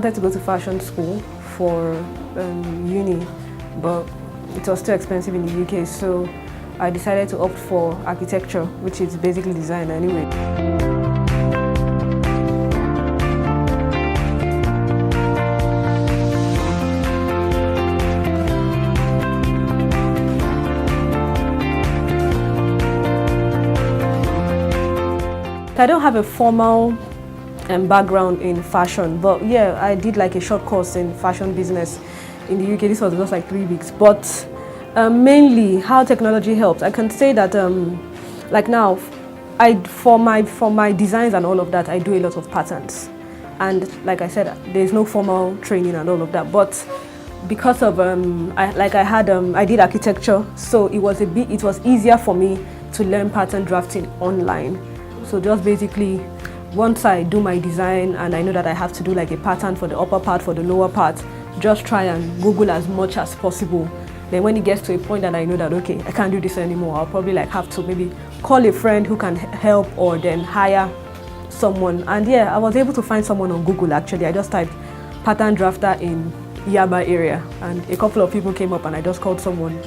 wanted to go to fashion school for uni, but it was too expensive in the UK, so I decided to opt for architecture, which is basically design anyway. I don't have a formal background in fashion, but yeah, I did like a short course in fashion business in the UK. This was just like 3 weeks, but mainly how technology helps. I can say that like now, for my designs and all of that, I do a lot of patterns, and like I said, there's no formal training and all of that, but because of I did architecture, so it was easier for me to learn pattern drafting online. So just basically, once I do my design and I know that I have to do like a pattern for the upper part, for the lower part, just try and Google as much as possible. Then when it gets to a point that I know that, okay, I can't do this anymore, I'll probably like have to maybe call a friend who can help or then hire someone. And yeah, I was able to find someone on Google actually. I just typed pattern drafter in Yaba area and a couple of people came up and I just called someone.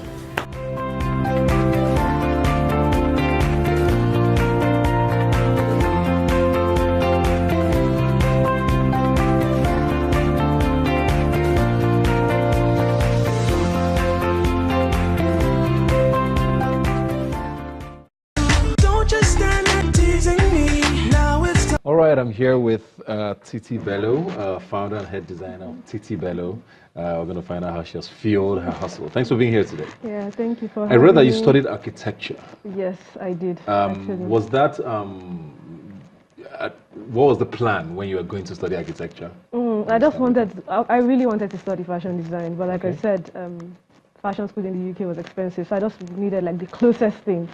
All right, I'm here with Titi Belo, founder and head designer of Titi Belo. We're going to find out how she has fueled her hustle. Thanks for being here today. Yeah, thank you for having me. I read that you studied architecture. Yes, I did. Was that, what was the plan when you were going to study architecture? I really wanted to study fashion design, but like I said, fashion school in the UK was expensive, so I just needed like the closest thing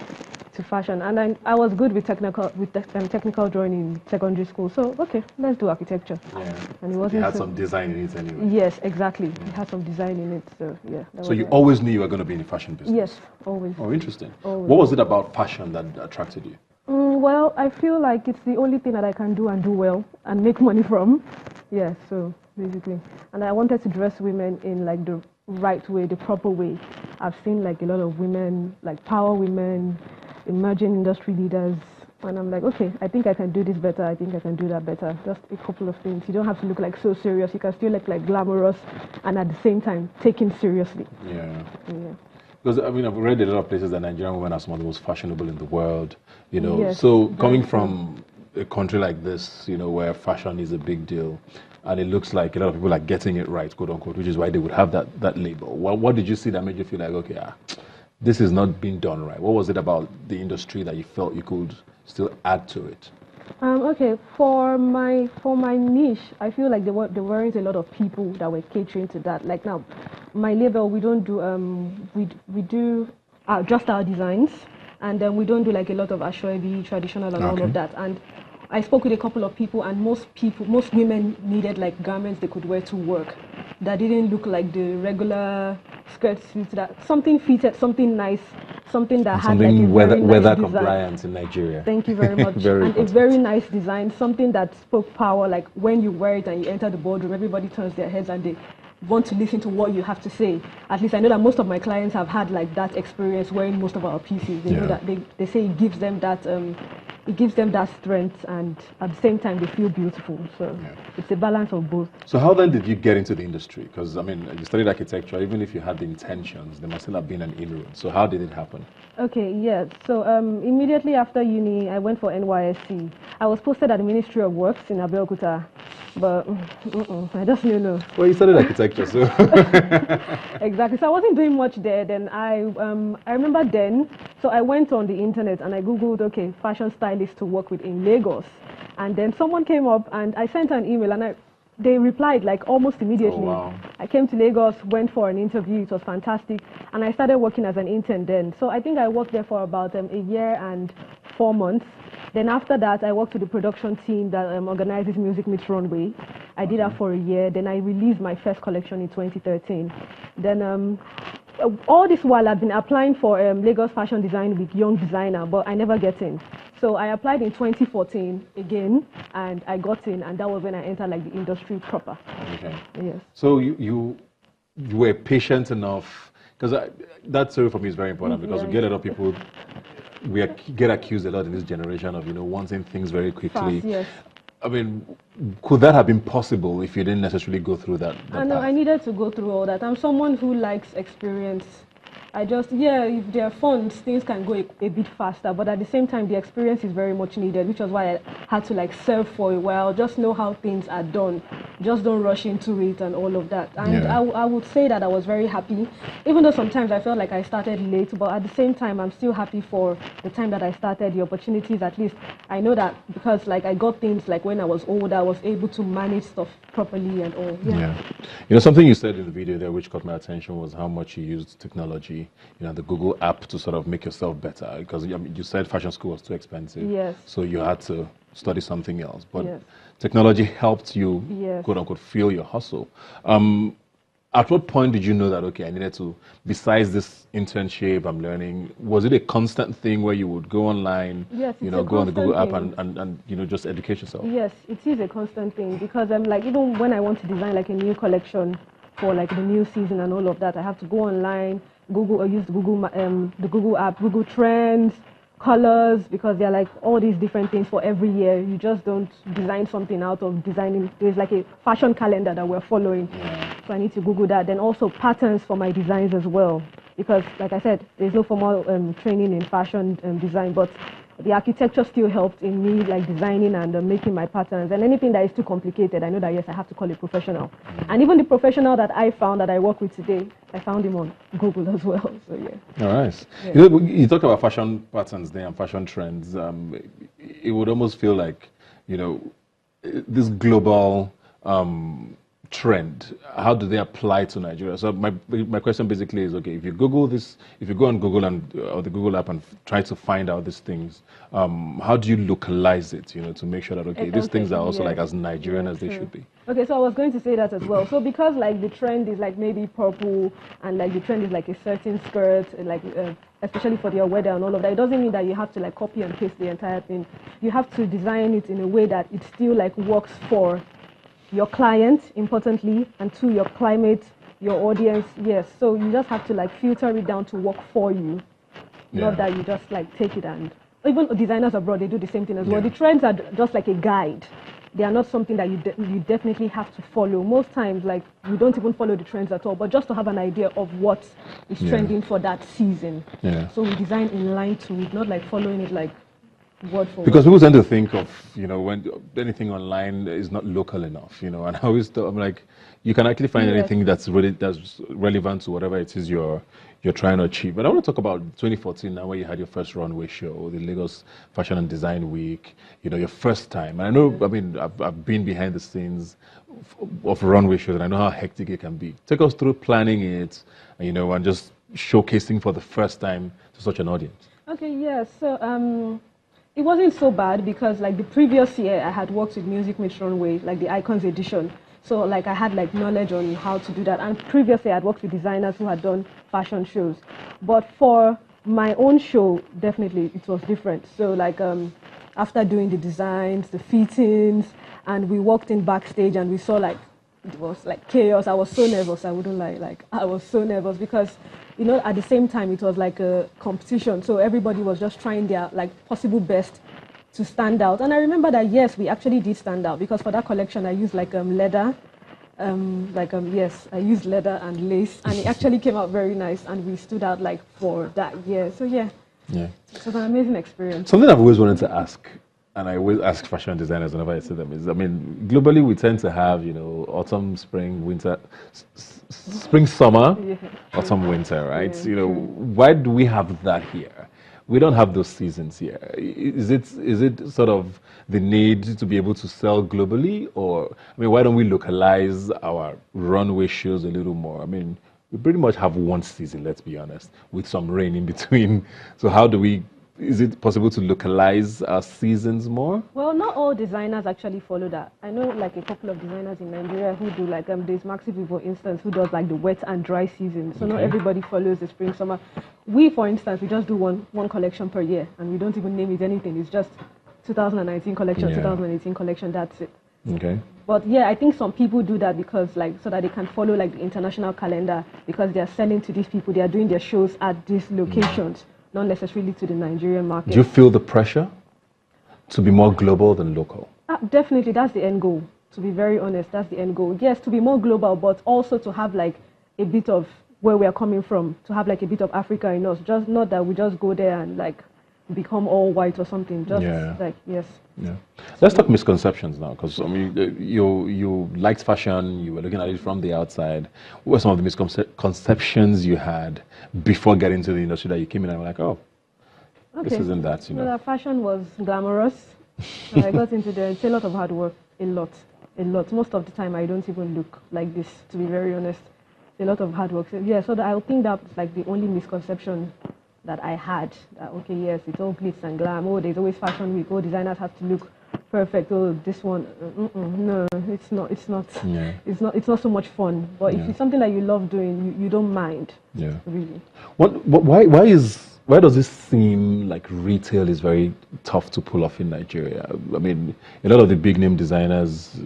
to fashion, and I was good with technical drawing in secondary school, so okay, let's do architecture. Yeah, and it wasn't. You had some design in it anyway. Yes, exactly. It had some design in it, so yeah. So you always knew you were going to be in the fashion business? Yes, always. Oh, interesting. Always. What was it about fashion that attracted you? Well, I feel like it's the only thing that I can do and do well and make money from. Yeah, so basically, and I wanted to dress women in like the right way, the proper way. I've seen like a lot of women, like power women, emerging industry leaders, and I'm like, okay, I think I can do this better, I think I can do that better. Just a couple of things. You don't have to look like so serious, you can still look like glamorous and at the same time taken seriously. Yeah. Because I mean, I've read a lot of places that Nigerian women are some of the most fashionable in the world, you know. Yes, so coming from a country like this, you know, where fashion is a big deal, and it looks like a lot of people are getting it right, quote unquote, which is why they would have that label. What did you see that made you feel like, okay, this is not being done right? What was it about the industry that you felt you could still add to it? Okay, for my niche, I feel like there weren't a lot of people that were catering to that. Like now, my label, we don't do we do just our designs, and then we don't do like a lot of ashwabi, traditional, and all of that. And I spoke with a couple of people, and most women needed like garments they could wear to work that didn't look like the regular skirt suits, that something fitted, something nice, something that had like a weather nice compliant in Nigeria. Thank you very much. And a very nice design, something that spoke power, like when you wear it and you enter the boardroom, everybody turns their heads and they want to listen to what you have to say. At least I know that most of my clients have had like that experience wearing most of our pieces. They know that they say it gives them that strength, and at the same time they feel beautiful. So it's a balance of both. So how then did you get into the industry? Because I mean, you studied architecture. Even if you had the intentions, there must still have been an inroad. So how did it happen? Okay, yeah. So immediately after uni, I went for NYSC. I was posted at the Ministry of Works in Abeokuta, but I just knew no. Well, you studied architecture, so. Exactly. So I wasn't doing much there. Then I remember then. So I went on the internet and I googled, okay, fashion stylist to work with in Lagos, and then someone came up and I sent an email and they replied like almost immediately. Oh, wow. I came to Lagos, went for an interview, it was fantastic, and I started working as an intern then. So I think I worked there for about a year and 4 months. Then after that, I worked with the production team that organizes Music Meets Runway. I did that for a year. Then I released my first collection in 2013. Then all this while I've been applying for Lagos Fashion Design Week Young Designer, but I never get in. So I applied in 2014 again, and I got in, and that was when I entered like the industry proper. Okay. Yes. So you were patient enough, because that story for me is very important, because we get a lot of people, get accused a lot in this generation of, wanting things very quickly. Fast, yes. I mean, could that have been possible if you didn't necessarily go through that I know, path? I needed to go through all that. I'm someone who likes experience. If there are funds, things can go a bit faster, but at the same time, the experience is very much needed, which is why I had to like serve for a while, just know how things are done. Just don't rush into it and all of that. And Yeah. I would say that I was very happy, even though sometimes I felt like I started late, but at the same time, I'm still happy for the time that I started, the opportunities. At least I know that because like I got things like when I was older, I was able to manage stuff properly and all. Yeah. Something you said in the video there which caught my attention was how much you used technology, the Google app to sort of make yourself better, because you said fashion school was too expensive. Yes. So you had to study something else. But Yes. technology helped you, Yes. quote unquote, fuel your hustle. At what point did you know that, okay, I needed to, besides this internship I'm learning, was it a constant thing where you would go online, Yes, it's go on the Google app thing. and just educate yourself? Yes, it is a constant thing because I'm like, even when I want to design like a new collection for like the new season and all of that, I have to go online, use the Google app, Google Trends, colors, because they're like all these different things for every year. You just don't design something out of designing. There's like a fashion calendar that we're following. Yeah. So I need to Google that. Then also patterns for my designs as well. Because like I said, there's no formal training in fashion design, but the architecture still helped in me like designing and making my patterns. And anything that is too complicated, I know that yes, I have to call a professional. And even the professional that I found that I work with today, I found him on Google as well. So yeah. All right. Yeah. You talk about fashion patterns there and fashion trends. It would almost feel like, this global trend, how do they apply to Nigeria? So my question basically is, okay, if you Google this, if you go on Google or the Google app and try to find out these things, how do you localize it, to make sure that, okay, these things are also like as Nigerian as they should be? Okay, so I was going to say that as well. So because like the trend is like maybe purple and like the trend is like a certain skirt, like especially for your weather and all of that, it doesn't mean that you have to like copy and paste the entire thing. You have to design it in a way that it still like works for your client, importantly, and to your climate, your audience. Yes, so you just have to like filter it down to work for you, not that you just like take it. And even designers abroad, they do the same thing as well. The trends are just like a guide. They are not something that you definitely have to follow. Most times, like you don't even follow the trends at all, but just to have an idea of what is trending for that season. Yeah. So we design in line to it, not like following it like word for Because word. people tend to think of, when anything online is not local enough, and I always thought, I'm like, you can actually find anything that's relevant to whatever it is you're trying to achieve. But I want to talk about 2014 now, where you had your first runway show, the Lagos Fashion and Design Week, your first time. And I know, I've been behind the scenes of runway shows, and I know how hectic it can be. Take us through planning it, and just showcasing for the first time to such an audience. Okay, yeah, so it wasn't so bad because like the previous year I had worked with Music Meets Runway, like the Icons edition. So like I had like knowledge on how to do that. And previously I had worked with designers who had done fashion shows. But for my own show, definitely it was different. So like after doing the designs, the fittings, and we walked in backstage and we saw like it was like chaos. I was so nervous, I wouldn't lie. Like I was so nervous because at the same time it was like a competition. So everybody was just trying their like possible best to stand out. And I remember that yes, we actually did stand out because for that collection I used like leather. Yes, I used leather and lace, and it actually came out very nice, and we stood out like for that year. So yeah, it was an amazing experience. Something I've always wanted to ask, and I always ask fashion designers whenever I see them, is, globally we tend to have, autumn, spring, winter, spring, summer, autumn, winter, right? Why do we have that here? We don't have those seasons here. Is it sort of the need to be able to sell globally, or why don't we localize our runway shows a little more? We pretty much have one season, let's be honest, with some rain in between. So how do we is it possible to localize our seasons more? Well, not all designers actually follow that. I know like a couple of designers in Nigeria who do like there's Maxi V, for instance, who does like the wet and dry season. So not everybody follows the spring summer. We, for instance, we just do one collection per year, and we don't even name it anything. It's just 2019 collection, 2018 collection. That's it. Okay. But yeah, I think some people do that because like so that they can follow like the international calendar, because they are selling to these people. They are doing their shows at these locations. Not necessarily to the Nigerian market. Do you feel the pressure to be more global than local? Definitely, that's the end goal. To be very honest, that's the end goal. Yes, to be more global, but also to have like a bit of where we are coming from, to have like a bit of Africa in us. Just not that we just go there and like become all white or something. Just like, yes. Yeah. Let's talk misconceptions now, because I mean, you liked fashion, you were looking at it from the outside. What were some of the misconceptions you had before getting into the industry that you came in and were like, oh, this isn't that, you know? Well, fashion was glamorous. I got into there. It's a lot of hard work, a lot. Most of the time, I don't even look like this, to be very honest. It's a lot of hard work. So, yeah, so I think that's like the only misconception that I had, that okay, yes, it's all glitz and glam. Oh, there's always fashion week. Oh, designers have to look perfect. Oh, this one, no, it's not. Yeah. It's not so much fun. But if it's something that you love doing, you don't mind. Yeah. Really. Why does this seem like retail is very tough to pull off in Nigeria? I mean, a lot of the big name designers,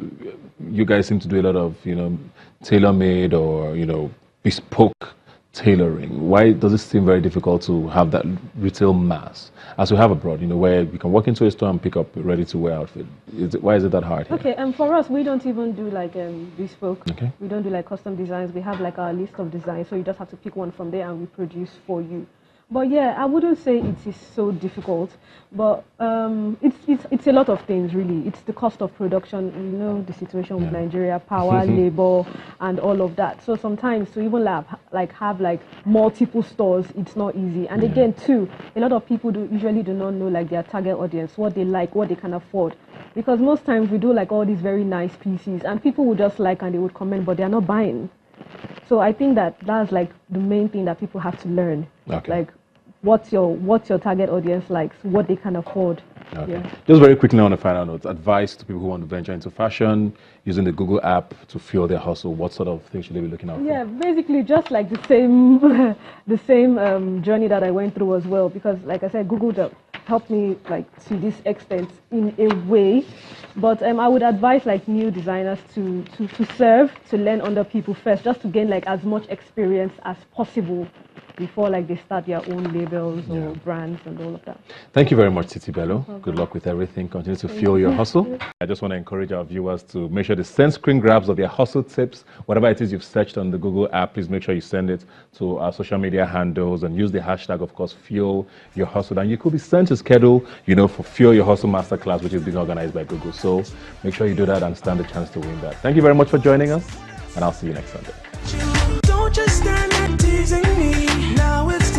you guys seem to do a lot of, you know, tailor-made or, you know, bespoke tailoring. Why does it seem very difficult to have that retail mass as we have abroad, you know, where you can walk into a store and pick up a ready-to-wear outfit? Why is it that hard here? Okay, and for us, we don't even do like bespoke. Okay. We don't do like custom designs. We have like our list of designs, so you just have to pick one from there and we produce for you. But yeah, I wouldn't say it is so difficult, but it's a lot of things really. It's the cost of production, you know, the situation with Nigeria, power, labor, and all of that. So sometimes to even have multiple stores, it's not easy. And again, too, a lot of people usually do not know like their target audience, what they like, what they can afford. Because most times we do like all these very nice pieces, and people would just like and they would comment, but they are not buying. So I think that's like the main thing that people have to learn. Okay. Like what's your target audience likes, what they can afford. Okay. Yeah. Just very quickly on a final note, advice to people who want to venture into fashion, using the Google app to fuel their hustle. What sort of things should they be looking out for? Yeah, basically just like the same the same journey that I went through as well, because like I said, Google helped me like to this extent in a way. But I would advise like new designers to learn under people first, just to gain like as much experience as possible before like they start their own labels or brands and all of that. Thank you very much, Titi Belo. Good luck with everything. Continue to fuel your hustle. I just want to encourage our viewers to make sure they send screen grabs of their hustle tips. Whatever it is you've searched on the Google app, please make sure you send it to our social media handles and use the hashtag, of course, fuel your hustle. And you could be sent to schedule, you know, for Fuel Your Hustle Masterclass, which is being organized by Google. So make sure you do that and stand the chance to win that. Thank you very much for joining us, and I'll see you next Sunday. Don't just stand there teasing me.